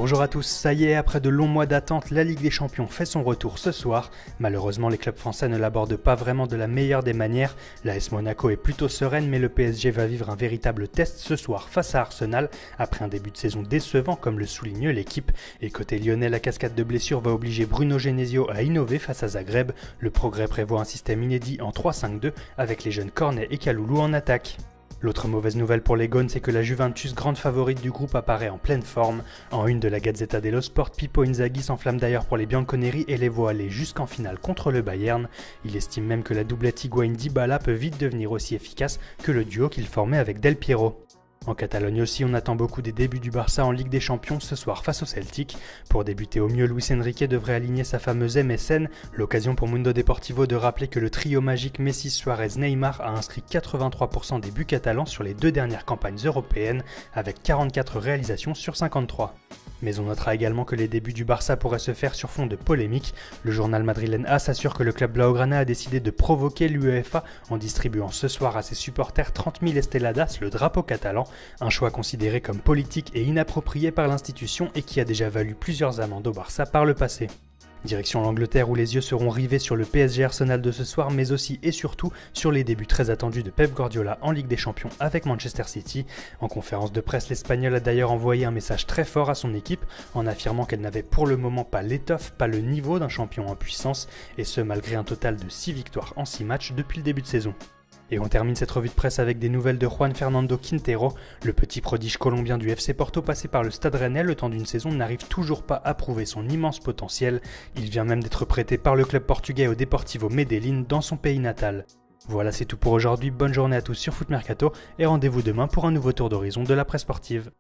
Bonjour à tous, ça y est, après de longs mois d'attente, la Ligue des Champions fait son retour ce soir. Malheureusement, les clubs français ne l'abordent pas vraiment de la meilleure des manières. L'AS Monaco est plutôt sereine, mais le PSG va vivre un véritable test ce soir face à Arsenal, après un début de saison décevant comme le souligne l'équipe. Et côté lyonnais, la cascade de blessures va obliger Bruno Genesio à innover face à Zagreb. Le progrès prévoit un système inédit en 3-5-2 avec les jeunes Cornet et Kaloulou en attaque. L'autre mauvaise nouvelle pour les Gones, c'est que la Juventus, grande favorite du groupe, apparaît en pleine forme. En une de la Gazzetta dello Sport, Pippo Inzaghi s'enflamme d'ailleurs pour les Bianconeri et les voit aller jusqu'en finale contre le Bayern. Il estime même que la doublette Higuaín-Dybala peut vite devenir aussi efficace que le duo qu'il formait avec Del Piero. En Catalogne aussi, on attend beaucoup des débuts du Barça en Ligue des Champions ce soir face au Celtic. Pour débuter au mieux, Luis Enrique devrait aligner sa fameuse MSN, l'occasion pour Mundo Deportivo de rappeler que le trio magique Messi, Suarez, Neymar a inscrit 83% des buts catalans sur les deux dernières campagnes européennes, avec 44 réalisations sur 53. Mais on notera également que les débuts du Barça pourraient se faire sur fond de polémique. Le journal madrilène AS assure que le club blaugrana a décidé de provoquer l'UEFA en distribuant ce soir à ses supporters 30 000 esteladas, le drapeau catalan, un choix considéré comme politique et inapproprié par l'institution et qui a déjà valu plusieurs amendes au Barça par le passé. Direction l'Angleterre où les yeux seront rivés sur le PSG Arsenal de ce soir, mais aussi et surtout sur les débuts très attendus de Pep Guardiola en Ligue des Champions avec Manchester City. En conférence de presse, l'Espagnol a d'ailleurs envoyé un message très fort à son équipe en affirmant qu'elle n'avait pour le moment pas l'étoffe, pas le niveau d'un champion en puissance, et ce malgré un total de 6 victoires en 6 matchs depuis le début de saison. Et on termine cette revue de presse avec des nouvelles de Juan Fernando Quintero. Le petit prodige colombien du FC Porto passé par le Stade Rennais le temps d'une saison n'arrive toujours pas à prouver son immense potentiel. Il vient même d'être prêté par le club portugais au Deportivo Medellín dans son pays natal. Voilà, c'est tout pour aujourd'hui, bonne journée à tous sur Foot Mercato et rendez-vous demain pour un nouveau tour d'horizon de la presse sportive.